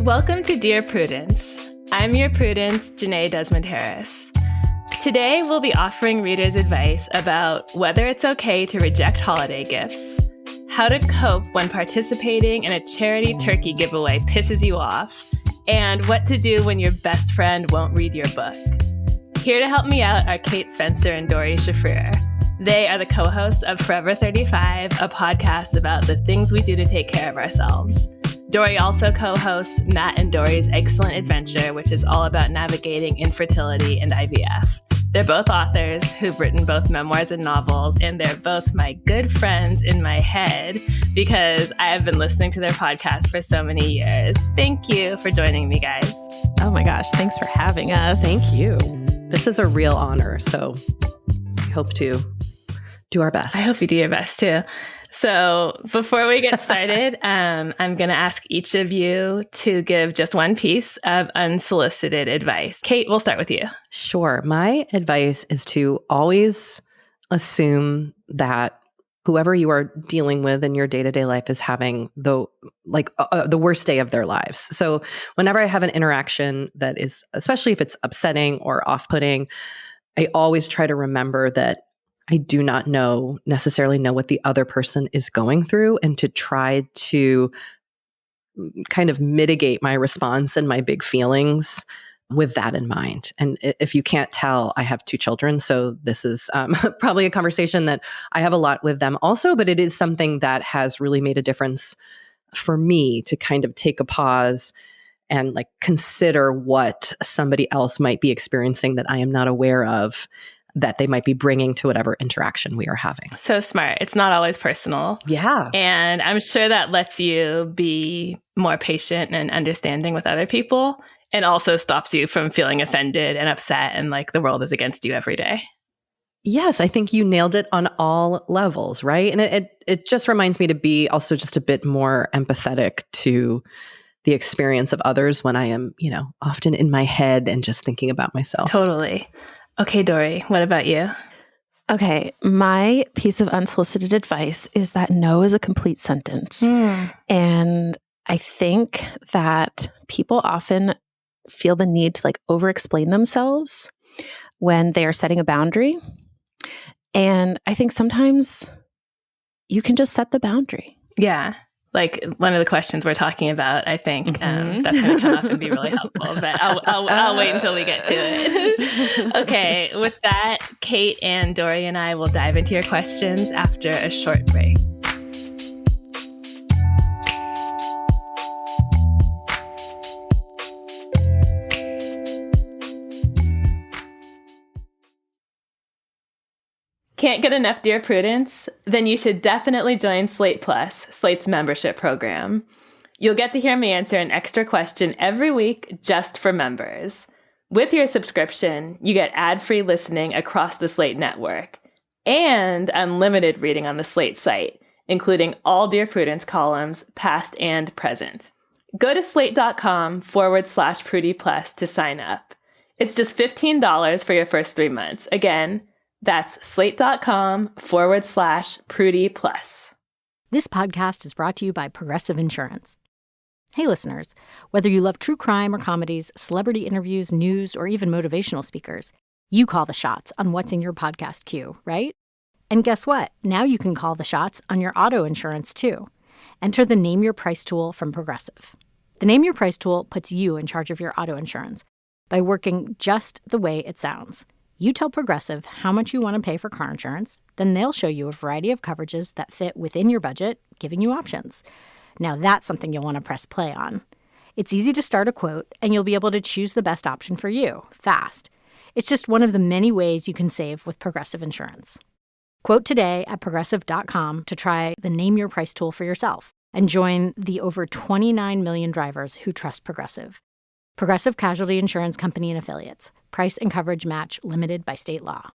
Welcome to Dear Prudence. I'm your Prudence, Jenée Desmond-Harris. Today, we'll be offering readers advice about whether it's okay to reject holiday gifts, how to cope when participating in a charity turkey giveaway pisses you off, and what to do when your best friend won't read your book. Here to help me out are Kate, Spencer, and Doree Shafrir. They are the co-hosts of Forever 35, a podcast about the things we do to take care of ourselves. Doree also co-hosts Matt and Doree's Excellent Adventure, which is all about navigating infertility and IVF. They're both authors who've written both memoirs and novels, and they're both my good friends in my head because I have been listening to their podcast for so many years. Thank you for joining me, guys. Oh my gosh, thanks for having us. Thank you. This is a real honor, so we hope to do our best. I hope you do your best too. So before we get started, I'm going to ask each of you to give just one piece of unsolicited advice. Kate, we'll start with you. Sure. My advice is to always assume that whoever you are dealing with in your day-to-day life is having the worst day of their lives. So whenever I have an interaction that is, especially if it's upsetting or off-putting, I always try to remember that I do not necessarily know what the other person is going through, and to try to kind of mitigate my response and my big feelings with that in mind. And if you can't tell, I have 2 children, so this is probably a conversation that I have a lot with them also, but it is something that has really made a difference for me to kind of take a pause and consider what somebody else might be experiencing that I am not aware of, that they might be bringing to whatever interaction we are having. So smart. It's not always personal. Yeah. And I'm sure that lets you be more patient and understanding with other people, and also stops you from feeling offended and upset and like the world is against you every day. Yes, I think you nailed it on all levels, right? And it just reminds me to be also just a bit more empathetic to the experience of others when I am, often in my head and just thinking about myself. Totally. Okay, Doree, what about you? Okay, my piece of unsolicited advice is that no is a complete sentence. And I think that people often feel the need to over-explain themselves when they are setting a boundary. And I think sometimes you can just set the boundary. Yeah. Like one of the questions we're talking about, I think that's going to come up and be really helpful, but I'll wait until we get to it. Okay, with that, Kate and Doree and I will dive into your questions after a short break. Can't get enough Dear Prudence? Then you should definitely join Slate Plus, Slate's membership program. You'll get to hear me answer an extra question every week just for members. With your subscription, you get ad-free listening across the Slate network and unlimited reading on the Slate site, including all Dear Prudence columns, past and present. Go to slate.com/Prudie Plus to sign up. It's just $15 for your first 3 months. Again, that's slate.com/Prudie Plus. This podcast is brought to you by Progressive Insurance. Hey, listeners, whether you love true crime or comedies, celebrity interviews, news, or even motivational speakers, you call the shots on what's in your podcast queue, right? And guess what? Now you can call the shots on your auto insurance, too. Enter the Name Your Price tool from Progressive. The Name Your Price tool puts you in charge of your auto insurance by working just the way it sounds. You tell Progressive how much you want to pay for car insurance, then they'll show you a variety of coverages that fit within your budget, giving you options. Now that's something you'll want to press play on. It's easy to start a quote, and you'll be able to choose the best option for you, fast. It's just one of the many ways you can save with Progressive Insurance. Quote today at Progressive.com to try the Name Your Price tool for yourself and join the over 29 million drivers who trust Progressive. Progressive Casualty Insurance Company and Affiliates. Price and coverage match limited by state law.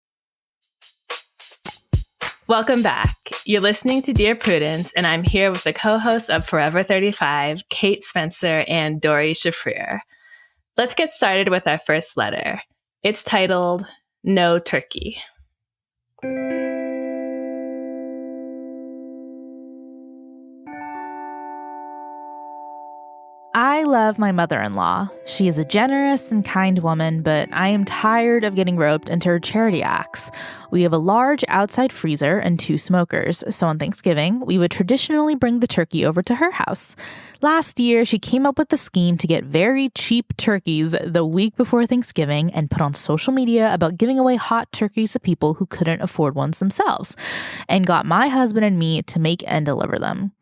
Welcome back. You're listening to Dear Prudence, and I'm here with the co-hosts of Forever 35, Kate Spencer and Doree Shafrir. Let's get started with our first letter. It's titled, No Turkey. I I love my mother-in-law. She is a generous and kind woman, but I am tired of getting roped into her charity acts. We have a large outside freezer and 2 smokers, so on Thanksgiving, we would traditionally bring the turkey over to her house. Last year, she came up with the scheme to get very cheap turkeys the week before Thanksgiving and put on social media about giving away hot turkeys to people who couldn't afford ones themselves, and got my husband and me to make and deliver them.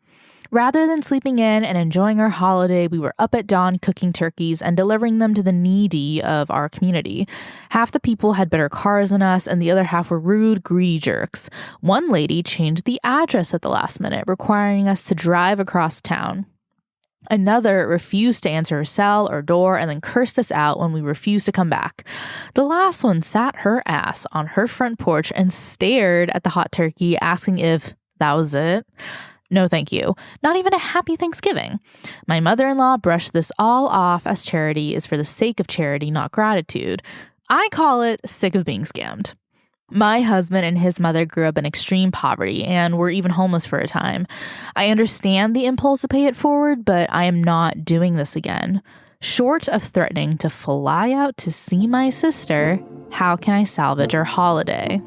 Rather than sleeping in and enjoying our holiday, we were up at dawn cooking turkeys and delivering them to the needy of our community. Half the people had better cars than us, and the other half were rude, greedy jerks. One lady changed the address at the last minute, requiring us to drive across town. Another refused to answer her cell or door and then cursed us out when we refused to come back. The last one sat her ass on her front porch and stared at the hot turkey, asking if that was it. No, thank you. Not even a happy Thanksgiving. My mother-in-law brushed this all off as charity is for the sake of charity, not gratitude. I call it sick of being scammed. My husband and his mother grew up in extreme poverty and were even homeless for a time. I understand the impulse to pay it forward, but I am not doing this again. Short of threatening to fly out to see my sister, how can I salvage our holiday?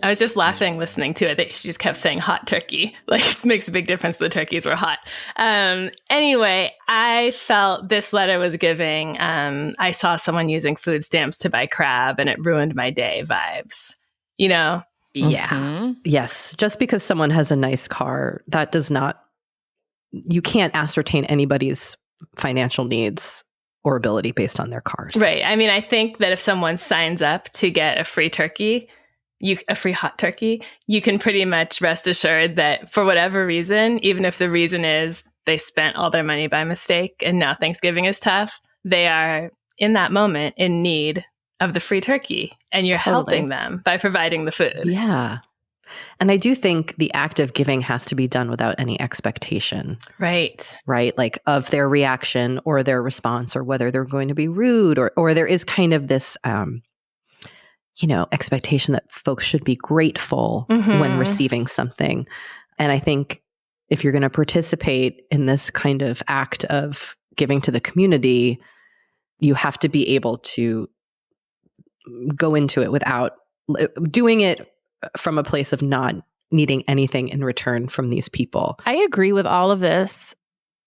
I was just laughing listening to it that she just kept saying hot turkey. Like, it makes a big difference the turkeys were hot. Anyway, I felt this letter was giving, I saw someone using food stamps to buy crab and it ruined my day vibes. You know? Yeah. Mm-hmm. Yes. Just because someone has a nice car, that does not, you can't ascertain anybody's financial needs or ability based on their cars. Right. I mean, I think that if someone signs up to get a free turkey, a free hot turkey, you can pretty much rest assured that for whatever reason, even if the reason is they spent all their money by mistake and now Thanksgiving is tough, they are in that moment in need of the free turkey, and you're helping them by providing the food. Yeah. And I do think the act of giving has to be done without any expectation. Right. Right? Like of their reaction or their response, or whether they're going to be rude, or there is kind of this expectation that folks should be grateful when receiving something. And I think if you're going to participate in this kind of act of giving to the community, you have to be able to go into it without doing it from a place of not needing anything in return from these people. I agree with all of this.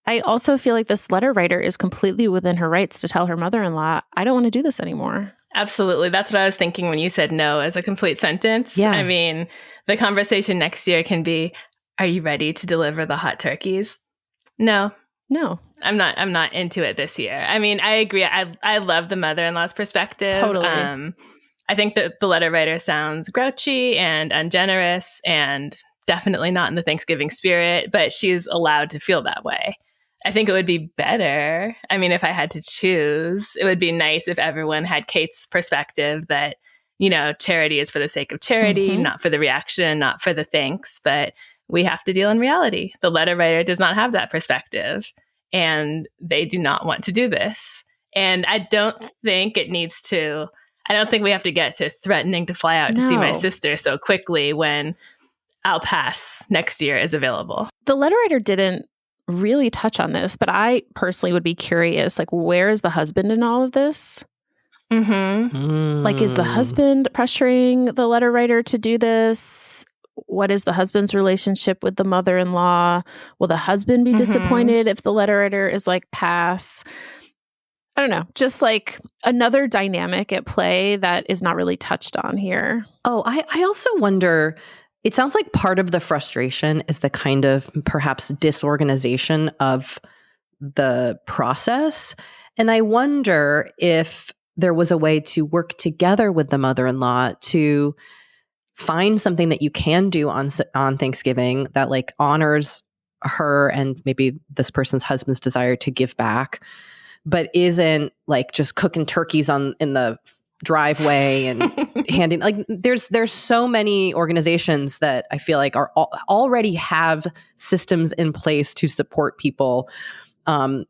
I also feel like this letter writer is completely within her rights to tell her mother-in-law, I don't want to do this anymore. Absolutely. That's what I was thinking when you said no as a complete sentence. Yeah. I mean, the conversation next year can be, are you ready to deliver the hot turkeys? No. I'm not into it this year. I mean, I agree. I love the mother-in-law's perspective. Totally. I think that the letter writer sounds grouchy and ungenerous and definitely not in the Thanksgiving spirit, but she's allowed to feel that way. I think it would be better. I mean, if I had to choose, it would be nice if everyone had Kate's perspective that, charity is for the sake of charity, not for the reaction, not for the thanks, but we have to deal in reality. The letter writer does not have that perspective, and they do not want to do this. And I don't think we have to get to threatening to fly out to see my sister so quickly when I'll pass next year is available. The letter writer didn't really touch on this, but I personally would be curious, like, where is the husband in all of this? Like, is the husband pressuring the letter writer to do this? What is the husband's relationship with the mother-in-law? Will the husband be disappointed if the letter writer is like, pass? I don't know, just like another dynamic at play that is not really touched on here. Oh, I also wonder, it sounds like part of the frustration is the kind of perhaps disorganization of the process. And I wonder if there was a way to work together with the mother-in-law to find something that you can do on Thanksgiving that like honors her and maybe this person's husband's desire to give back, but isn't like just cooking turkeys in the driveway and handing, like there's so many organizations that I feel like are already have systems in place to support people around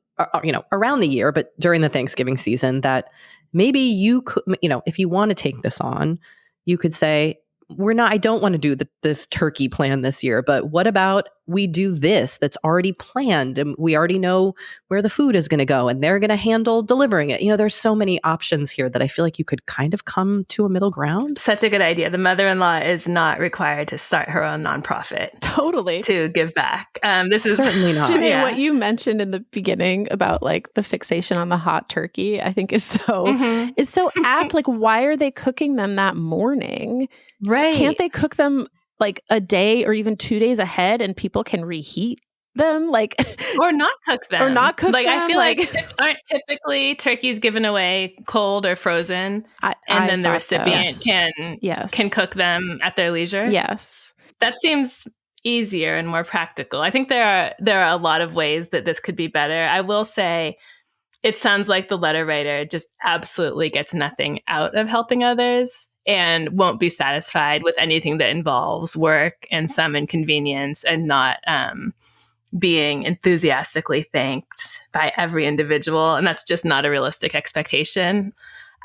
the year, but during the Thanksgiving season, that maybe you could, if you want to take this on, you could say, I don't want to do this turkey plan this year, but what about we do this that's already planned and we already know where the food is going to go and they're going to handle delivering it. There's so many options here that I feel like you could kind of come to a middle ground. Such a good idea. The mother-in-law is not required to start her own nonprofit. Totally. To give back. This is certainly not. Jenée, what you mentioned in the beginning about like the fixation on the hot turkey, I think is so apt. Like, why are they cooking them that morning? Right. Can't they cook them like a day or even 2 days ahead and people can reheat them? Like, or not cook them. Like, I feel like aren't typically turkeys given away cold or frozen, and then the recipient can cook them at their leisure? Yes. That seems easier and more practical. I think there are a lot of ways that this could be better. I will say it sounds like the letter writer just absolutely gets nothing out of helping others and won't be satisfied with anything that involves work and some inconvenience and not being enthusiastically thanked by every individual. And that's just not a realistic expectation.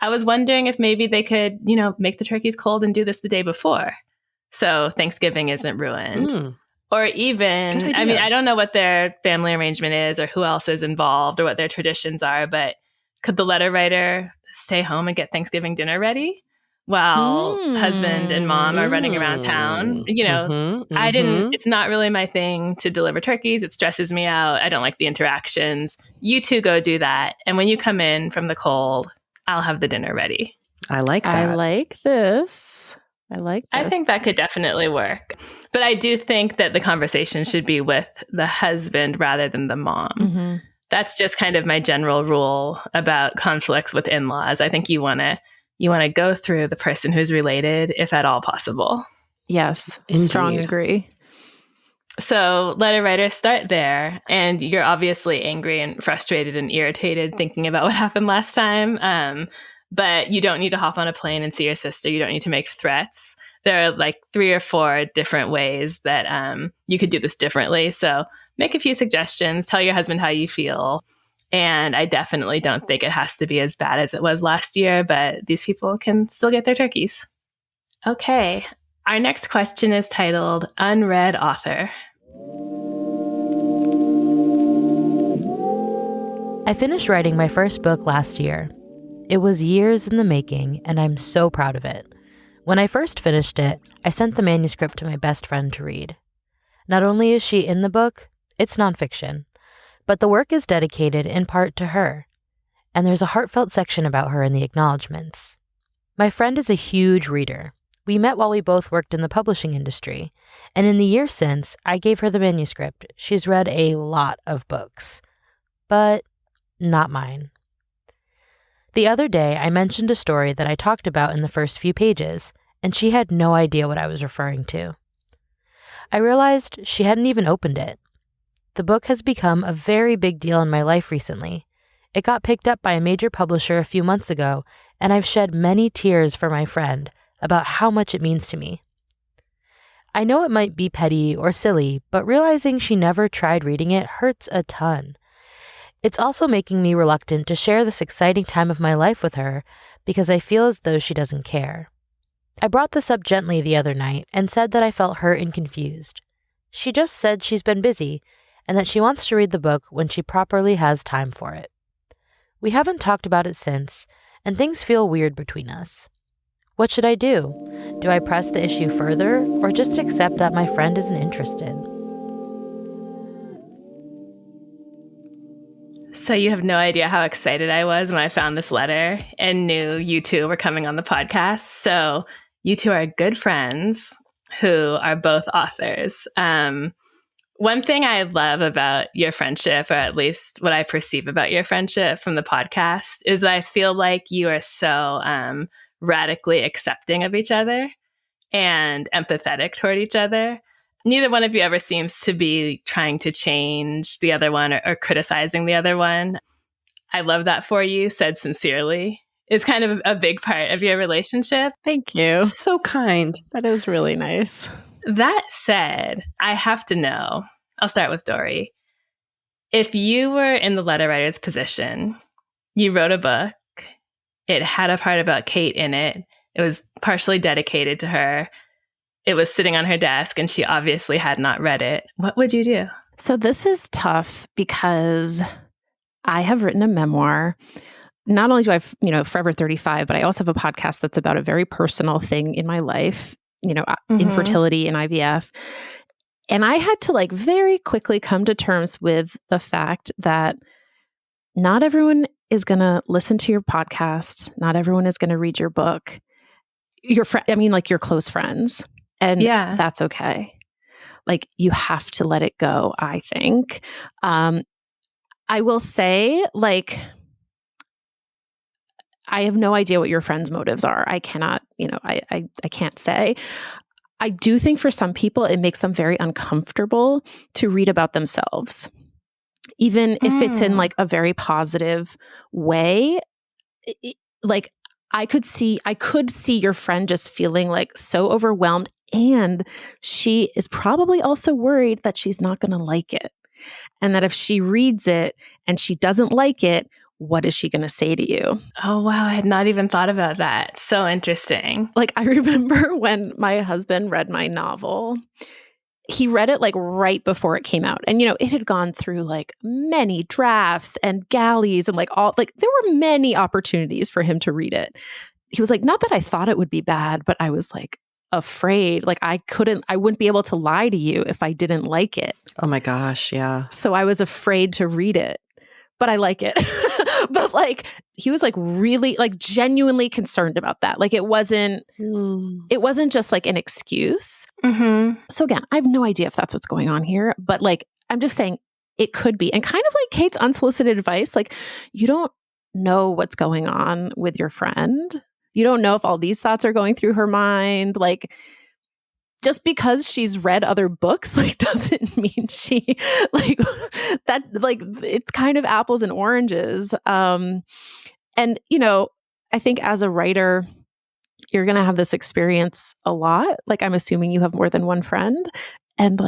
I was wondering if maybe they could, make the turkeys cold and do this the day before, so Thanksgiving isn't ruined. Or even, I don't know what their family arrangement is or who else is involved or what their traditions are, but could the letter writer stay home and get Thanksgiving dinner ready while husband and mom are running around town? It's not really my thing to deliver turkeys. It stresses me out. I don't like the interactions. You two go do that. And when you come in from the cold, I'll have the dinner ready. I like that. I like this. I think that could definitely work. But I do think that the conversation should be with the husband rather than the mom. Mm-hmm. That's just kind of my general rule about conflicts with in-laws. I think you want to go through the person who's related, if at all possible. Yes, Indeed. Strong agree. So letter writers, start there. And you're obviously angry and frustrated and irritated thinking about what happened last time. But you don't need to hop on a plane and see your sister. You don't need to make threats. There are like 3 or 4 different ways that you could do this differently. So make a few suggestions. Tell your husband how you feel. And I definitely don't think it has to be as bad as it was last year, but these people can still get their turkeys. Okay. Our next question is titled Unread Author. I finished writing my first book last year. It was years in the making, and I'm so proud of it. When I first finished it, I sent the manuscript to my best friend to read. Not only is she in the book, it's nonfiction, but the work is dedicated in part to her, and there's a heartfelt section about her in the acknowledgments. My friend is a huge reader. We met while we both worked in the publishing industry, and in the year since, I gave her the manuscript. She's read a lot of books, but not mine. The other day, I mentioned a story that I talked about in the first few pages, and she had no idea what I was referring to. I realized she hadn't even opened it. The book has become a very big deal in my life recently. It got picked up by a major publisher a few months ago, and I've shed many tears for my friend about how much it means to me. I know it might be petty or silly, but realizing she never tried reading it hurts a ton. It's also making me reluctant to share this exciting time of my life with her because I feel as though she doesn't care. I brought this up gently the other night and said that I felt hurt and confused. She just said she's been busy and that she wants to read the book when she properly has time for it. We haven't talked about it since, and things feel weird between us. What should I do? Do I press the issue further or just accept that my friend isn't interested? So you have no idea how excited I was when I found this letter and knew you two were coming on the podcast. So you two are good friends who are both authors. One thing I love about your friendship, or at least what I perceive about your friendship from the podcast, is that I feel like you are so radically accepting of each other and empathetic toward each other. Neither one of you ever seems to be trying to change the other one or criticizing the other one. I love that for you, said sincerely. It's kind of a big part of your relationship. Thank you. So kind. That is really nice. That said, I have to know, I'll start with Doree. If you were in the letter writer's position, you wrote a book, it had a part about Kate in it, it was partially dedicated to her, it was sitting on her desk and she obviously had not read it, what would you do? So this is tough because I have written a memoir. Not only do I have, Forever 35, but I also have a podcast that's about a very personal thing in my life, infertility and IVF. And I had to very quickly come to terms with the fact that not everyone is going to listen to your podcast. Not everyone is going to read your book. Your your close friends. And that's okay. You have to let it go, I think. I will say, I have no idea what your friends' motives are. I cannot, I can't say. I do think for some people, it makes them very uncomfortable to read about themselves. Even if it's in a very positive way, I could see your friend just feeling so overwhelmed, and she is probably also worried that she's not going to like it. And that if she reads it and she doesn't like it, what is she going to say to you? Oh, wow. I had not even thought about that. So interesting. I remember when my husband read my novel, he read it right before it came out. And, it had gone through many drafts and galleys and there were many opportunities for him to read it. He was not that I thought it would be bad, but I was afraid. I wouldn't be able to lie to you if I didn't like it. Oh my gosh. Yeah. So I was afraid to read it, but I like it. But he was really genuinely concerned about that. It wasn't just an excuse. Mm-hmm. So again, I have no idea if that's what's going on here, but I'm just saying it could be. And kind of Kate's unsolicited advice, you don't know what's going on with your friend. You don't know if all these thoughts are going through her mind. Just because she's read other books, doesn't mean she that it's kind of apples and oranges. And I think as a writer, you're going to have this experience a lot. I'm assuming you have more than one friend, and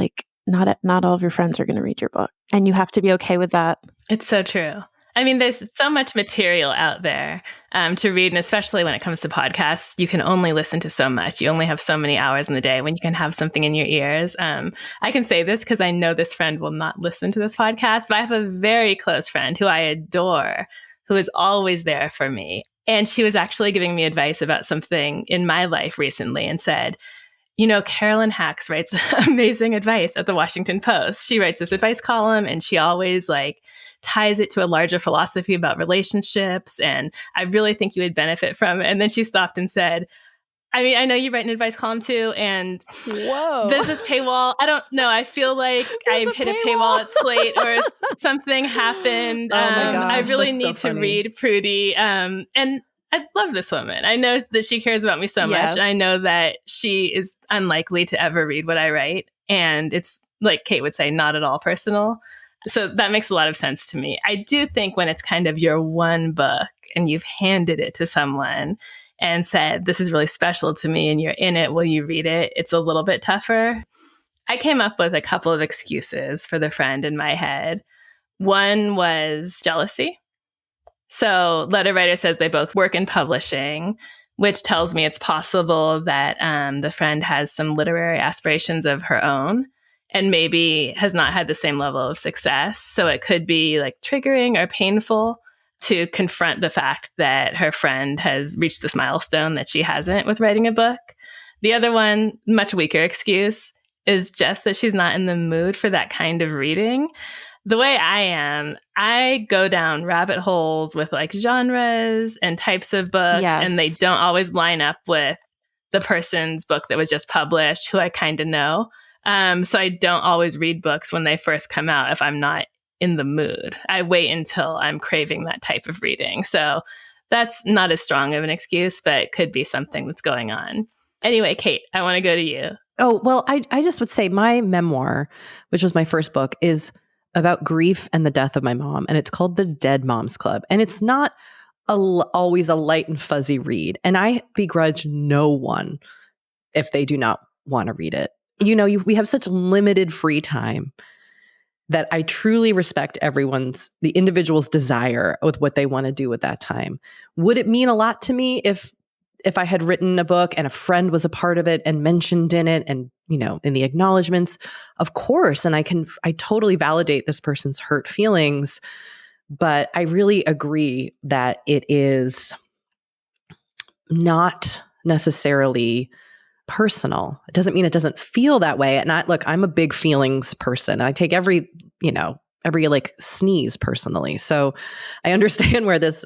not all of your friends are going to read your book, and you have to be okay with that. It's so true. I mean, there's so much material out there to read, and especially when it comes to podcasts, you can only listen to so much. You only have so many hours in the day when you can have something in your ears. I can say this because I know this friend will not listen to this podcast, but I have a very close friend who I adore, who is always there for me. And she was actually giving me advice about something in my life recently and said, Carolyn Hax writes amazing advice at the Washington Post. She writes this advice column and she always ties it to a larger philosophy about relationships. And I really think you would benefit from it. And then she stopped and said, I know you write an advice column too. And whoa, there's this paywall. I don't know. I feel like I hit a paywall at Slate or something happened. Oh my gosh, I really need to read Prudie. And I love this woman. I know that she cares about me so much. And I know that she is unlikely to ever read what I write. And it's like Kate would say, not at all personal. So that makes a lot of sense to me. I do think when it's kind of your one book and you've handed it to someone and said, this is really special to me and you're in it, will you read it? It's a little bit tougher. I came up with a couple of excuses for the friend in my head. One was jealousy. So letter writer says they both work in publishing, which tells me it's possible that the friend has some literary aspirations of her own and maybe has not had the same level of success. So it could be triggering or painful to confront the fact that her friend has reached this milestone that she hasn't with writing a book. The other one, much weaker excuse, is just that she's not in the mood for that kind of reading. The way I am, I go down rabbit holes with genres and types of books, and they don't always line up with the person's book that was just published, who I kind of know. So I don't always read books when they first come out if I'm not in the mood. I wait until I'm craving that type of reading. So that's not as strong of an excuse, but it could be something that's going on. Anyway, Kate, I want to go to you. Oh, well, I just would say my memoir, which was my first book, is about grief and the death of my mom. And it's called The Dead Moms Club. And it's not always a light and fuzzy read. And I begrudge no one if they do not want to read it. We have such limited free time that I truly respect the individual's desire with what they want to do with that time. Would it mean a lot to me if if I had written a book and a friend was a part of it and mentioned in it and, in the acknowledgments, of course. And I totally validate this person's hurt feelings, but I really agree that it is not necessarily personal. It doesn't mean it doesn't feel that way. And I'm a big feelings person. I take every like sneeze personally. So I understand where this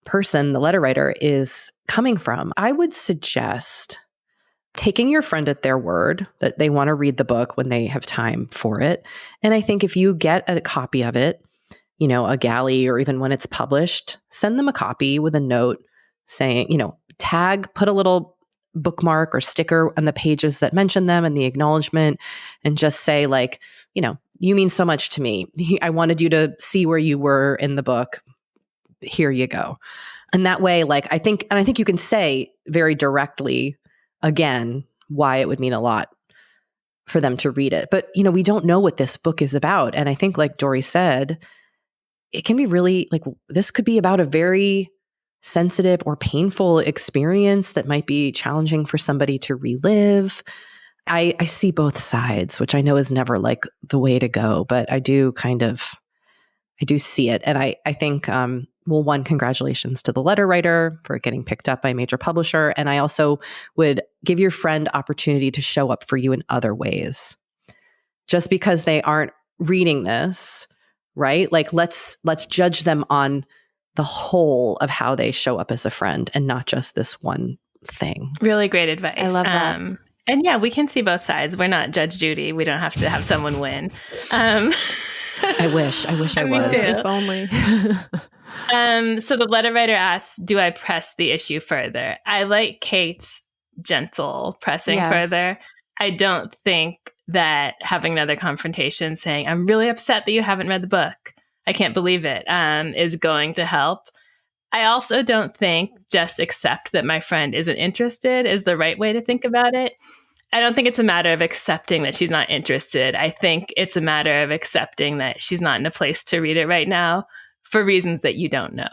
person, the letter writer, is coming from. I would suggest taking your friend at their word that they want to read the book when they have time for it. And I think if you get a copy of it, a galley, or even when it's published, send them a copy with a note saying, put a little bookmark or sticker on the pages that mention them and the acknowledgement, and just say you mean so much to me. I wanted you to see where you were in the book. Here you go. And that way, I think you can say very directly again why it would mean a lot for them to read it. But, we don't know what this book is about. And I think, like Doree said, it can be really this could be about a very sensitive or painful experience that might be challenging for somebody to relive. I see both sides, which I know is never the way to go, but I do see it. And I think, one, congratulations to the letter writer for getting picked up by a major publisher. And I also would give your friend opportunity to show up for you in other ways. Just because they aren't reading this, right? Let's judge them on the whole of how they show up as a friend and not just this one thing. Really great advice. I love that. And yeah, we can see both sides. We're not Judge Judy. We don't have to have someone win. I wish I was. If only. So the letter writer asks, do I press the issue further? I like Kate's gentle pressing further. I don't think that having another confrontation saying, I'm really upset that you haven't read the book, I can't believe it, is going to help. I also don't think just accept that my friend isn't interested is the right way to think about it. I don't think it's a matter of accepting that she's not interested. I think it's a matter of accepting that she's not in a place to read it right now for reasons that you don't know.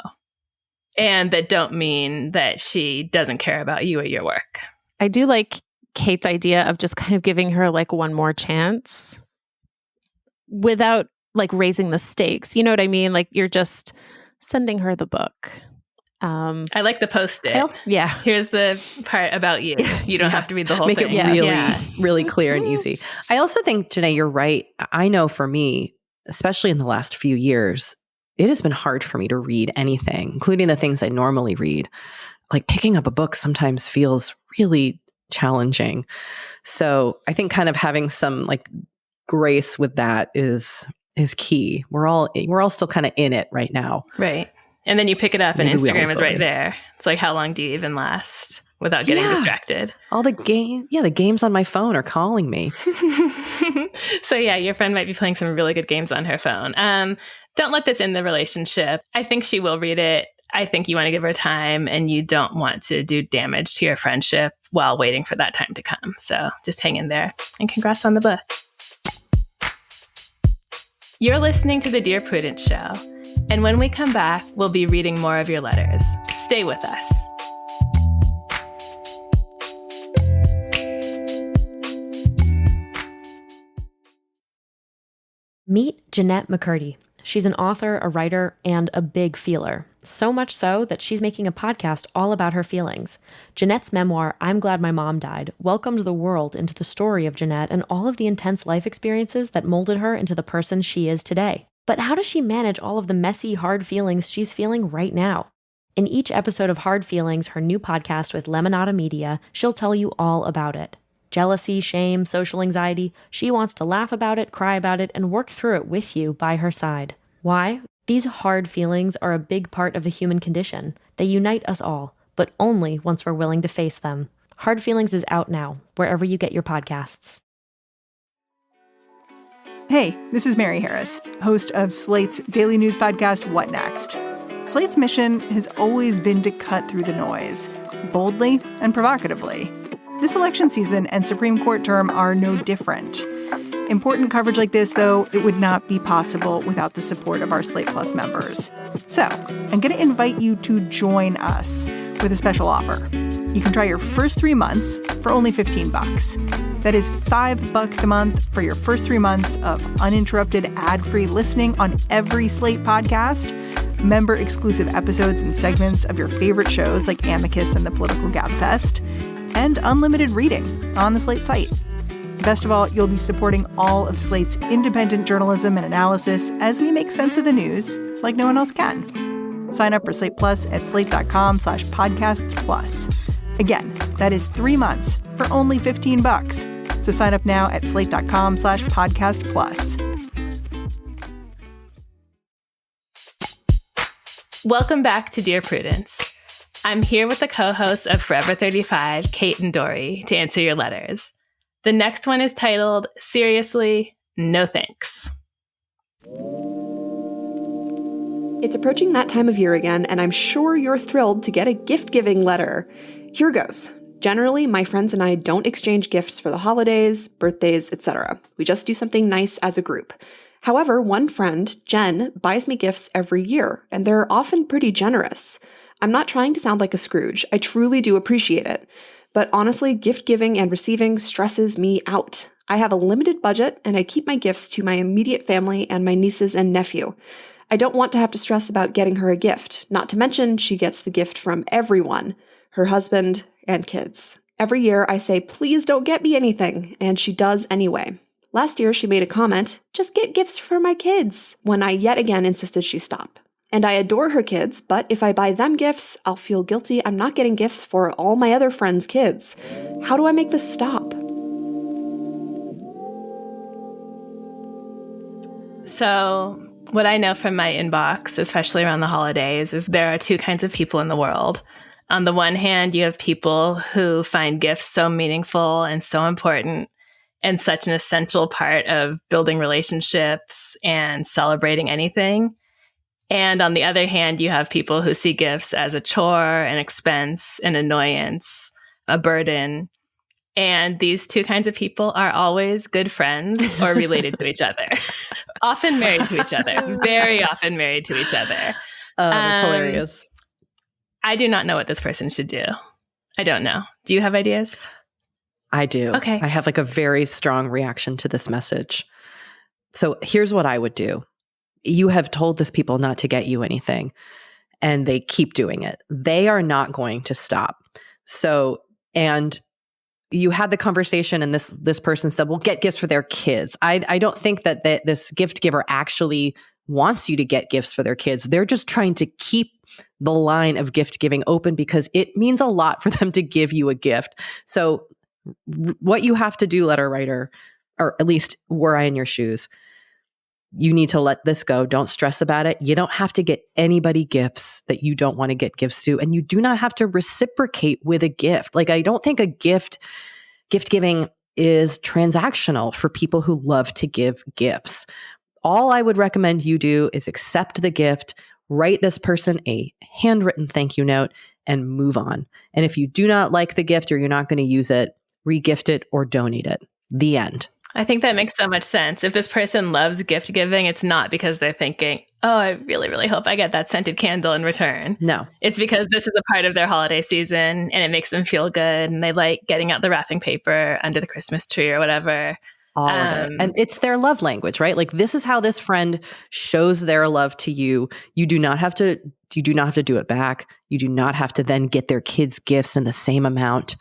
And that don't mean that she doesn't care about you or your work. I do like Kate's idea of just kind of giving her one more chance without raising the stakes. You know what I mean? You're just sending her the book. I like the post-it. Yeah. Here's the part about you. You don't have to read the whole thing. Make it really clear and easy. I also think, Jenée, you're right. I know for me, especially in the last few years, it has been hard for me to read anything, including the things I normally read. Picking up a book sometimes feels really challenging. So I think kind of having some grace with that is key. We're all still kind of in it right now. Right. And then you pick it up and Instagram is right there. It's how long do you even last without getting distracted? All the games on my phone are calling me. So your friend might be playing some really good games on her phone. Don't let this end the relationship. I think she will read it. I think you want to give her time and you don't want to do damage to your friendship while waiting for that time to come. So just hang in there and congrats on the book. You're listening to the Dear Prudence Show. And when we come back, we'll be reading more of your letters. Stay with us. Meet Jeanette McCurdy. She's an author, a writer, and a big feeler. So much so that she's making a podcast all about her feelings. Jeanette's memoir, I'm Glad My Mom Died, welcomed the world into the story of Jeanette and all of the intense life experiences that molded her into the person she is today. But how does she manage all of the messy, hard feelings she's feeling right now? In each episode of Hard Feelings, her new podcast with Lemonada Media, she'll tell you all about it. Jealousy, shame, social anxiety, she wants to laugh about it, cry about it, and work through it with you by her side. Why? These hard feelings are a big part of the human condition. They unite us all, but only once we're willing to face them. Hard Feelings is out now, wherever you get your podcasts. Hey, this is Mary Harris, host of Slate's daily news podcast, What Next? Slate's mission has always been to cut through the noise, boldly and provocatively. This election season and Supreme Court term are no different. Important coverage like this, though, it would not be possible without the support of our Slate Plus members. So, I'm going to invite you to join us. with a special offer. You can try your first 3 months for only $15. That is $5 a month for your first 3 months of uninterrupted ad-free listening on every Slate podcast, member-exclusive episodes and segments of your favorite shows like Amicus and the Political Gabfest, and unlimited reading on the Slate site. Best of all, you'll be supporting all of Slate's independent journalism and analysis as we make sense of the news like no one else can. Sign up for Slate Plus at slate.com/podcastsplus. Again, that is 3 months for only $15. So sign up now at slate.com/podcastplus. Welcome back to Dear Prudence. I'm here with the co-hosts of Forever 35, Kate and Doree, to answer your letters. The next one is titled, Seriously, No Thanks. It's approaching that time of year again, and I'm sure you're thrilled to get a gift-giving letter. Here goes. Generally, my friends and I don't exchange gifts for the holidays, birthdays, etc. We just do something nice as a group. However, one friend, Jen, buys me gifts every year, and they're often pretty generous. I'm not trying to sound like a Scrooge. I truly do appreciate it. But honestly, gift giving and receiving stresses me out. I have a limited budget, and I keep my gifts to my immediate family and my nieces and nephew. I don't want to have to stress about getting her a gift, not to mention she gets the gift from everyone, her husband and kids. Every year I say, please don't get me anything, and she does anyway. Last year she made a comment, just get gifts for my kids, when I yet again insisted she stop. And I adore her kids, but if I buy them gifts, I'll feel guilty I'm not getting gifts for all my other friends' kids. How do I make this stop? So, what I know from my inbox, especially around the holidays, is there are two kinds of people in the world. On the one hand, you have people who find gifts so meaningful and so important and such an essential part of building relationships and celebrating anything. And on the other hand, you have people who see gifts as a chore, an expense, an annoyance, a burden. And these two kinds of people are always good friends or related to each other. Often married to each other. Very often married to each other. Oh, that's hilarious. I do not know what this person should do. I don't know. Do you have ideas? I do. Okay. I have like a very strong reaction to this message. So here's what I would do. You have told this people not to get you anything, and they keep doing it. They are not going to stop. So, and you had the conversation, and this person said, well, get gifts for their kids. I don't think that this gift giver actually wants you to get gifts for their kids. They're just trying to keep the line of gift giving open because it means a lot for them to give you a gift. So what you have to do, letter writer, or at least were I in your shoes, you need to let this go. Don't stress about it. You don't have to get anybody gifts that you don't want to get gifts to. And you do not have to reciprocate with a gift. Like, I don't think gift giving is transactional for people who love to give gifts. All I would recommend you do is accept the gift, write this person a handwritten thank you note, and move on. And if you do not like the gift or you're not going to use it, re-gift it or donate it. The end. I think that makes so much sense. If this person loves gift giving, it's not because they're thinking, oh, I really, really hope I get that scented candle in return. No. It's because this is a part of their holiday season and it makes them feel good and they like getting out the wrapping paper under the Christmas tree or whatever. All of it. And it's their love language, right? Like, this is how this friend shows their love to you. You do not have to do it back. You do not have to then get their kids gifts in the same amount.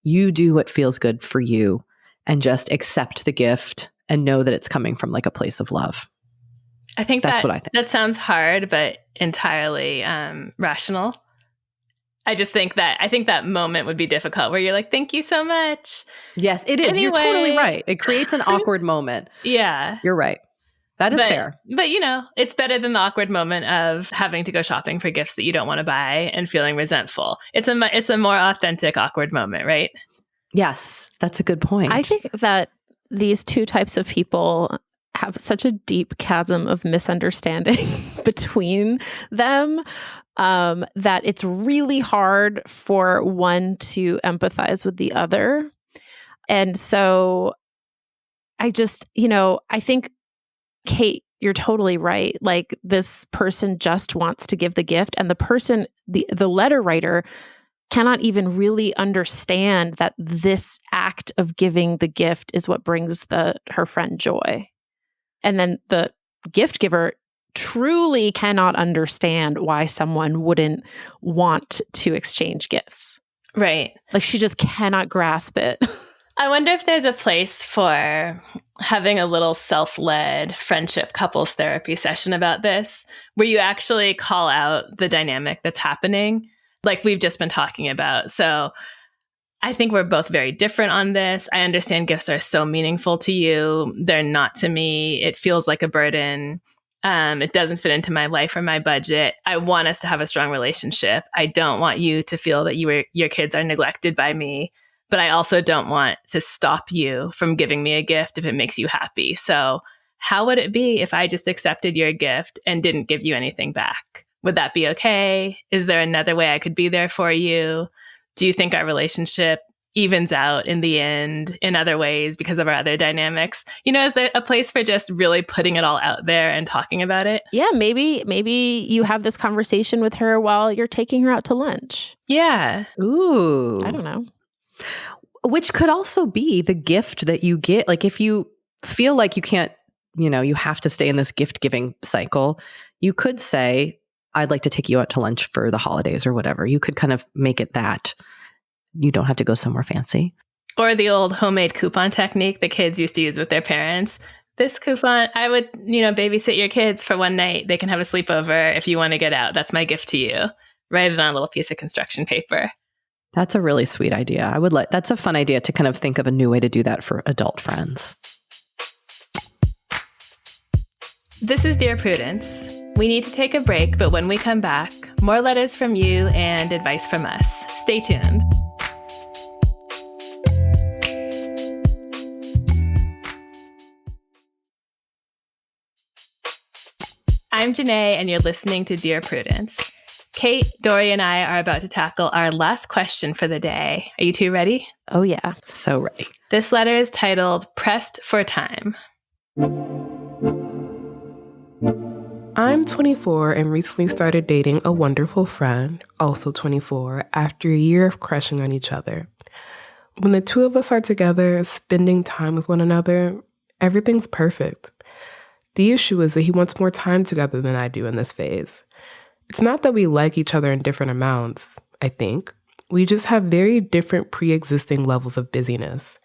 You do what feels good for you. And just accept the gift and know that it's coming from like a place of love. I think that's what I think. That sounds hard, but entirely rational. I think that moment would be difficult where you're like, thank you so much. Yes, it is. Anyway. You're totally right. It creates an awkward moment. Yeah. You're right. That is fair. But, it's better than the awkward moment of having to go shopping for gifts that you don't want to buy and feeling resentful. It's a more authentic, awkward moment, right? Yes, that's a good point. I think that these two types of people have such a deep chasm of misunderstanding between them that it's really hard for one to empathize with the other. And so I just, I think, Kate, you're totally right. Like, this person just wants to give the gift, and the person, the letter writer, cannot even really understand that this act of giving the gift is what brings her friend joy. And then the gift giver truly cannot understand why someone wouldn't want to exchange gifts. Right. Like she just cannot grasp it. I wonder if there's a place for having a little self-led friendship couples therapy session about this, where you actually call out the dynamic that's happening, like we've just been talking about. So I think we're both very different on this. I understand gifts are so meaningful to you. They're not to me. It feels like a burden. It doesn't fit into my life or my budget. I want us to have a strong relationship. I don't want you to feel that your kids are neglected by me, but I also don't want to stop you from giving me a gift if it makes you happy. So how would it be if I just accepted your gift and didn't give you anything back? Would that be okay? Is there another way I could be there for you? Do you think our relationship evens out in the end in other ways because of our other dynamics? Is there a place for just really putting it all out there and talking about it? Yeah, maybe you have this conversation with her while you're taking her out to lunch. Yeah. Ooh. I don't know. Which could also be the gift that you get. Like if you feel like you can't, you have to stay in this gift giving cycle, you could say, I'd like to take you out to lunch for the holidays or whatever. You could kind of make it that. You don't have to go somewhere fancy. Or the old homemade coupon technique the kids used to use with their parents. This coupon, I would, babysit your kids for one night. They can have a sleepover if you want to get out. That's my gift to you. Write it on a little piece of construction paper. That's a really sweet idea. That's a fun idea to kind of think of a new way to do that for adult friends. This is Dear Prudence. We need to take a break, but when we come back, more letters from you and advice from us. Stay tuned. I'm Jenée, and you're listening to Dear Prudence. Kate, Doree, and I are about to tackle our last question for the day. Are you two ready? Oh, yeah. So ready. This letter is titled Pressed for Time. I'm 24 and recently started dating a wonderful friend, also 24, after a year of crushing on each other. When the two of us are together, spending time with one another, everything's perfect. The issue is that he wants more time together than I do in this phase. It's not that we like each other in different amounts, I think. We just have very different pre-existing levels of busyness.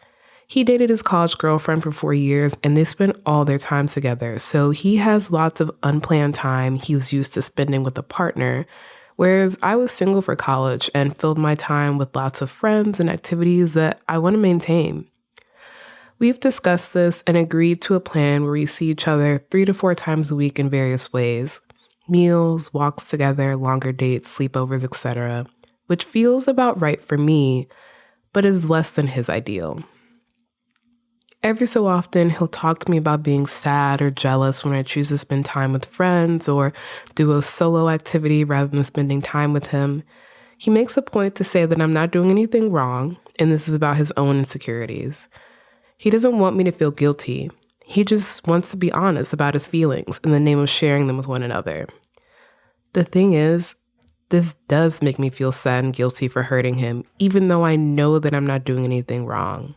He dated his college girlfriend for 4 years, and they spent all their time together, so he has lots of unplanned time he was used to spending with a partner, whereas I was single for college and filled my time with lots of friends and activities that I want to maintain. We've discussed this and agreed to a plan where we see each other 3 to 4 times a week in various ways. Meals, walks together, longer dates, sleepovers, etc., which feels about right for me, but is less than his ideal. Every so often, he'll talk to me about being sad or jealous when I choose to spend time with friends or do a solo activity rather than spending time with him. He makes a point to say that I'm not doing anything wrong, and this is about his own insecurities. He doesn't want me to feel guilty. He just wants to be honest about his feelings in the name of sharing them with one another. The thing is, this does make me feel sad and guilty for hurting him, even though I know that I'm not doing anything wrong.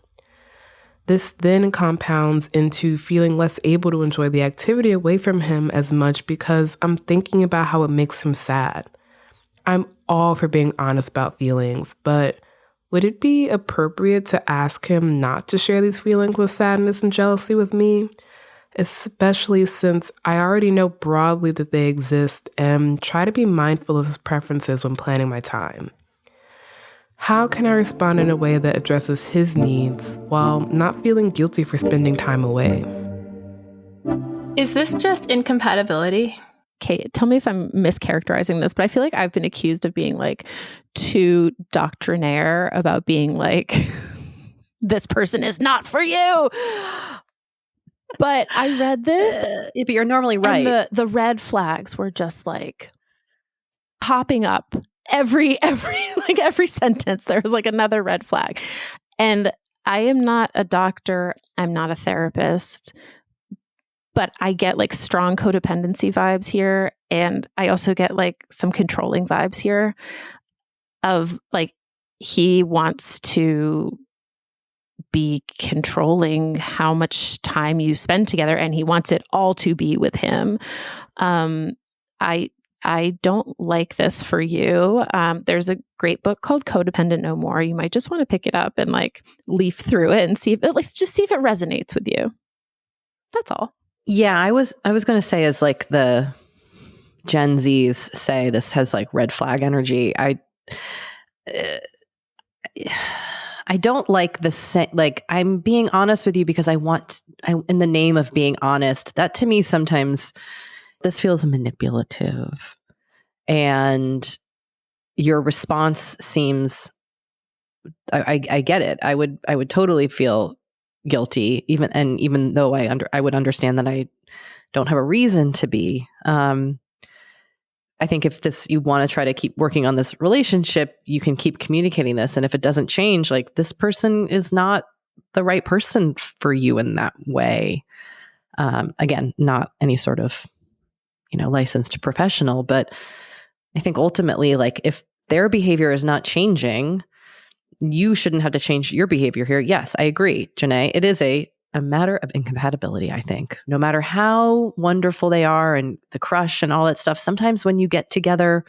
This then compounds into feeling less able to enjoy the activity away from him as much because I'm thinking about how it makes him sad. I'm all for being honest about feelings, but would it be appropriate to ask him not to share these feelings of sadness and jealousy with me? Especially since I already know broadly that they exist and try to be mindful of his preferences when planning my time. How can I respond in a way that addresses his needs while not feeling guilty for spending time away? Is this just incompatibility? Kate, tell me if I'm mischaracterizing this, but I feel like I've been accused of being like too doctrinaire about being like, this person is not for you. But I read this. But you're normally right. And the red flags were just like popping up every sentence. There was like another red flag. And I am not a doctor. I'm not a therapist. But I get like strong codependency vibes here. And I also get like some controlling vibes here. of like, he wants to be controlling how much time you spend together, and he wants it all to be with him. I don't like this for you. There's a great book called Codependent No More. You might just want to pick it up and like leaf through it and see if it, like, just see if it resonates with you. That's all. Yeah, I was going to say, as like the Gen Zs say, this has like red flag energy. I don't like the same. Like, I'm being honest with you because I in the name of being honest. That to me sometimes this feels manipulative, and your response seems. I get it. I would totally feel guilty, even though I would understand that I don't have a reason to be. I think if you want to try to keep working on this relationship, you can keep communicating this. And if it doesn't change, like, this person is not the right person for you in that way. Again, not any sort of, licensed professional, but I think ultimately, like, if their behavior is not changing, you shouldn't have to change your behavior here. Yes, I agree, Jenée. It is a matter of incompatibility, I think. No matter how wonderful they are and the crush and all that stuff, sometimes when you get together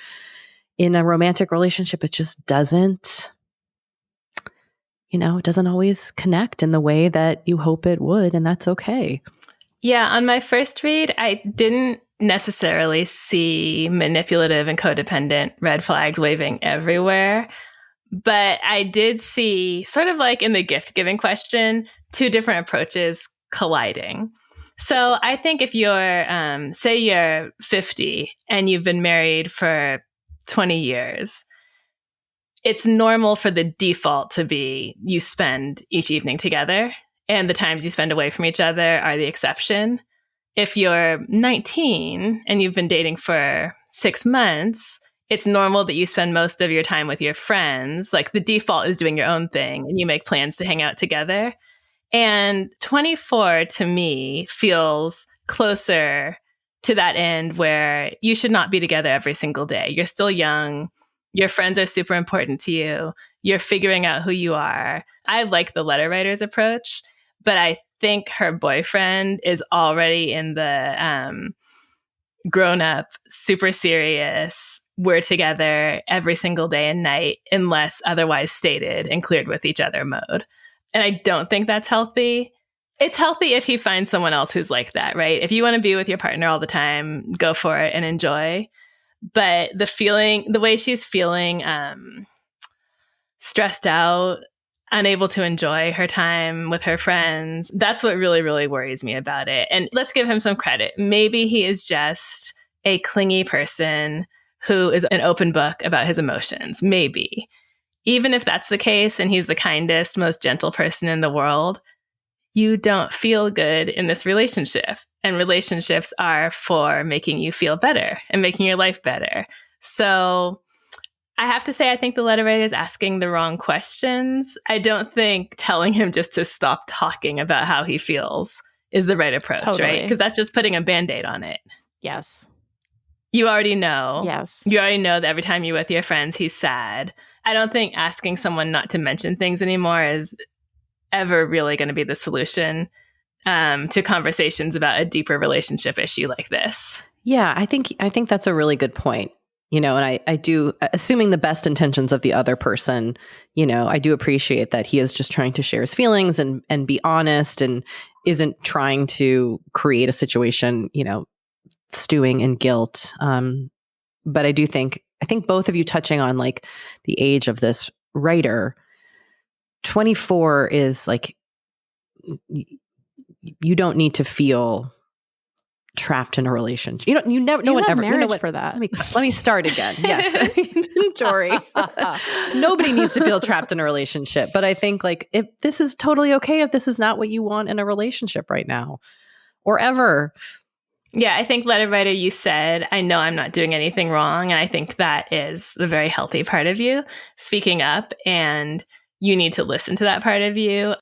in a romantic relationship, it just doesn't, it doesn't always connect in the way that you hope it would, and that's okay. Yeah, on my first read, I didn't necessarily see manipulative and codependent red flags waving everywhere. But I did see, sort of like in the gift-giving question, two different approaches colliding. So I think if you're, say you're 50 and you've been married for 20 years, it's normal for the default to be you spend each evening together, and the times you spend away from each other are the exception. If you're 19 and you've been dating for 6 months, it's normal that you spend most of your time with your friends. Like, the default is doing your own thing and you make plans to hang out together. And 24 to me feels closer to that end where you should not be together every single day. You're still young. Your friends are super important to you. You're figuring out who you are. I like the letter writer's approach, but I think her boyfriend is already in the grown up, super serious, we're together every single day and night, unless otherwise stated and cleared with each other mode. And I don't think that's healthy. It's healthy if he finds someone else who's like that, right? If you want to be with your partner all the time, go for it and enjoy. But the way she's feeling stressed out, unable to enjoy her time with her friends, that's what really, really worries me about it. And let's give him some credit. Maybe he is just a clingy person who is an open book about his emotions. Maybe. Even if that's the case and he's the kindest, most gentle person in the world, you don't feel good in this relationship. And relationships are for making you feel better and making your life better. So I have to say, I think the letter writer is asking the wrong questions. I don't think telling him just to stop talking about how he feels is the right approach, Totally. right? Because that's just putting a Band-Aid on it. Yes. You already know. Yes. You already know that every time you're with your friends, he's sad. I don't think asking someone not to mention things anymore is ever really going to be the solution to conversations about a deeper relationship issue like this. Yeah, I think that's a really good point. And I do, assuming the best intentions of the other person, I do appreciate that he is just trying to share his feelings and be honest and isn't trying to create a situation, stewing in guilt. But I think both of you touching on like the age of this writer, 24 is like, you don't need to feel trapped in a relationship. You never. No one ever. Marriage for that. Let me start again. Yes, Doree. Nobody needs to feel trapped in a relationship. But I think like if this is totally okay if this is not what you want in a relationship right now, or ever. Yeah, I think letter writer, you said, I know I'm not doing anything wrong. And I think that is the very healthy part of you speaking up, and you need to listen to that part of you.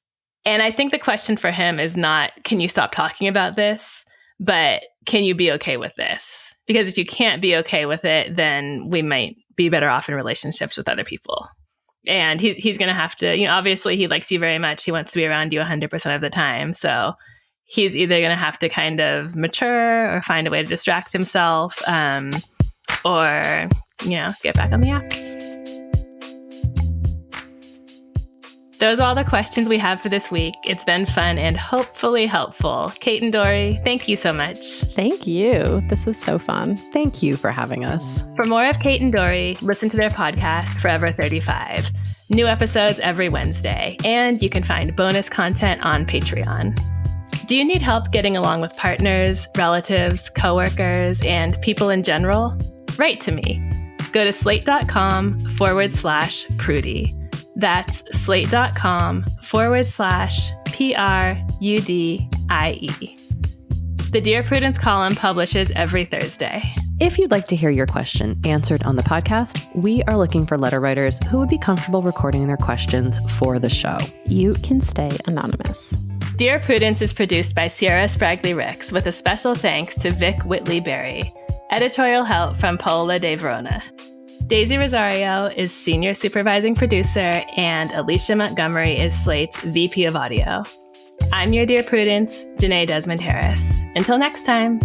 And I think the question for him is not, can you stop talking about this? But can you be okay with this? Because if you can't be okay with it, then we might be be better off in relationships with other people. And he's going to have to, obviously he likes you very much. He wants to be around you 100% of the time. So he's either going to have to kind of mature or find a way to distract himself, or, get back on the apps. Those are all the questions we have for this week. It's been fun and hopefully helpful. Kate and Doree, thank you so much. Thank you. This was so fun. Thank you for having us. For more of Kate and Doree, listen to their podcast, Forever 35. New episodes every Wednesday, and you can find bonus content on Patreon. Do you need help getting along with partners, relatives, coworkers, and people in general? Write to me. Go to slate.com/Prudie. That's slate.com/PRUDIE. The Dear Prudence column publishes every Thursday. If you'd like to hear your question answered on the podcast, we are looking for letter writers who would be comfortable recording their questions for the show. You can stay anonymous. Dear Prudence is produced by Sierra Spragley Ricks with a special thanks to Vic Whitley-Berry. Editorial help from Paola De Verona. Daisy Rosario is senior supervising producer, and Alicia Montgomery is Slate's VP of audio. I'm your Dear Prudence, Jenée Desmond-Harris. Until next time.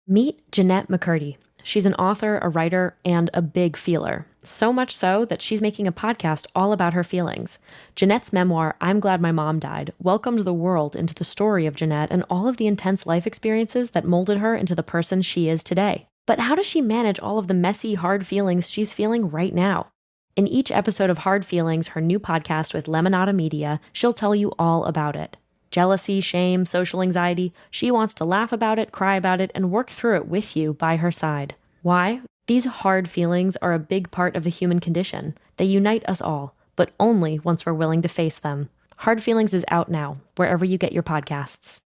Meet Jenée McCurdy. She's an author, a writer, and a big feeler. So much so that she's making a podcast all about her feelings. Jeanette's memoir, I'm Glad My Mom Died, welcomed the world into the story of Jenette and all of the intense life experiences that molded her into the person she is today. But how does she manage all of the messy, hard feelings she's feeling right now? In each episode of Hard Feelings, her new podcast with Lemonada Media, she'll tell you all about it. Jealousy, shame, social anxiety. She wants to laugh about it, cry about it, and work through it with you by her side. Why? These hard feelings are a big part of the human condition. They unite us all, but only once we're willing to face them. Hard Feelings is out now, wherever you get your podcasts.